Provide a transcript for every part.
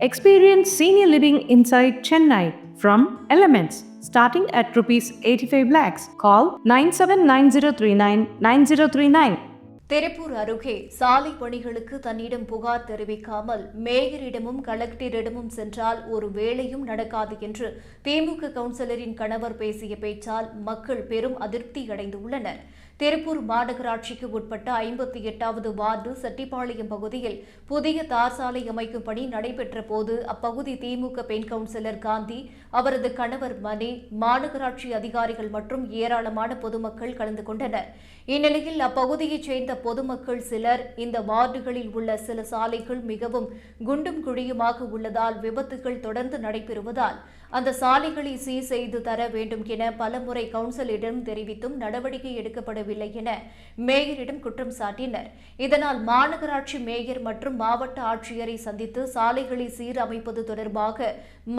Experience senior living inside Chennai from Elements starting at rupees 85 lakhs. Call 9790399039. Tiruppur அருகே சாலை பணிகளுக்கு தன்னிடம் புகார் தெரிவிக்காமல் மேயரிடமும் கலெக்டரிடமும் சென்றால் ஒரு வேலையும் நடக்காது என்று திமுக கவுன்சிலரின் கணவர் பேசிய பேச்சால் மக்கள் பெரும் அதிருப்தி அடைந்துள்ளனர். திருப்பூர் மாநகராட்சிக்கு உட்பட்ட 58வது வார்டு செட்டிப்பாளையம் பகுதியில் புதிய தார் சாலை அமைக்கும் பணி நடைபெற்ற போது அப்பகுதி திமுக பெண் கவுன்சிலர் காந்தி, அவரது கணவர் மணி, மாநகராட்சி அதிகாரிகள் மற்றும் ஏராளமான பொதுமக்கள் கலந்து கொண்டனர். இந்நிலையில் அப்பகுதியைச் சேர்ந்த பொதுமக்கள் சிலர் இந்த வார்டுகளில் உள்ள சில சாலைகள் மிகவும் குண்டும் குழியுமாக உள்ளதால் விபத்துகள் தொடர்ந்து நடைபெறுவதால் அந்த சாலைகளை சீர் செய்து தர வேண்டும் என பலமுறை கவுன்சிலரிடம் தெரிவித்தும் நடவடிக்கை எடுக்கப்படவில்லை என மேயரிடம் குற்றம் சாட்டினர். இதனால் மாநகராட்சி மேயர் மற்றும் மாவட்ட ஆட்சியரை சந்தித்து சாலைகளை சீரமைப்பது தொடர்பாக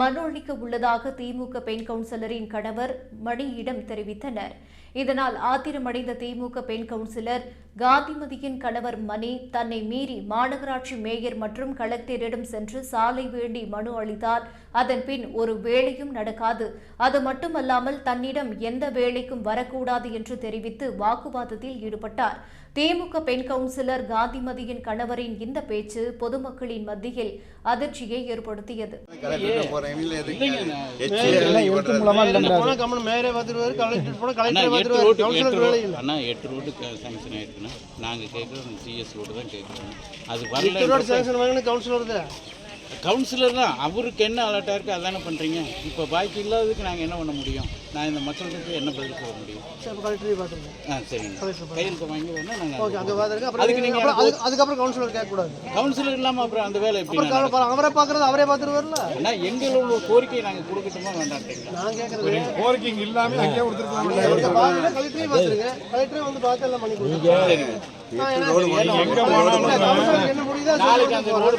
மனு அளிக்க உள்ளதாக திமுக பெண் கவுன்சிலரின் கணவர் மணியிடம் தெரிவித்தனர். இதனால் ஆத்திரமடைந்த திமுக பெண் கவுன்சிலர் காந்திமதியின் கணவர் மணி தன்னை மீறி மாநகராட்சி மேயர் மற்றும் கலெக்டரிடம் சென்று சாலை வேண்டி மனு அளித்தார். அதன் பின் ஒரு வேலையும் நடக்காது, அது மட்டுமல்லாமல் தன்னிடம் எந்த வேலைக்கும் வரக்கூடாது என்று தெரிவித்து வாக்குவாதத்தில் ஈடுபட்டார். திமுக பெண் கவுன்சிலர் காந்திமதியின் கணவரின் இந்த பேச்சு பொதுமக்களின் மத்தியில் அதிர்ச்சியை ஏற்படுத்தியது. கவுன்சிலர் தான், அவருக்கு என்ன அலர்ட்டாக இருக்குது அதானே பண்ணுறீங்க. இப்போ பாக்கி இல்லாததுக்கு நாங்கள் என்ன பண்ண முடியும்? நான் இந்த மக்களுக்கு என்ன பதில் சொல்ல முடியும்? சரிங்க, கையெழுத்து வாங்கி வேணா நாங்கள் அதுக்கு நீங்கள் அதுக்கப்புறம் கவுன்சிலர் கேட்கக்கூடாது. கவுன்சிலர் இல்லாமல் அப்புறம் அந்த வேலை எப்படி அவரை பார்க்குறது அவரே பார்த்துருவார்ல. ஆனால் எங்களோட கோரிக்கையை நாங்கள் கொடுக்கட்டுமா வேண்டாம்? நான் கேட்குறது கோரிக்கை இல்லாமல் அங்கேயே கொடுத்துருக்கலாம். கலெக்டரே பார்த்துருங்க, கலெக்டரே வந்து பார்த்து எல்லாம் பண்ணி கொடுங்க. நாளைக்கு அந்த ரோடு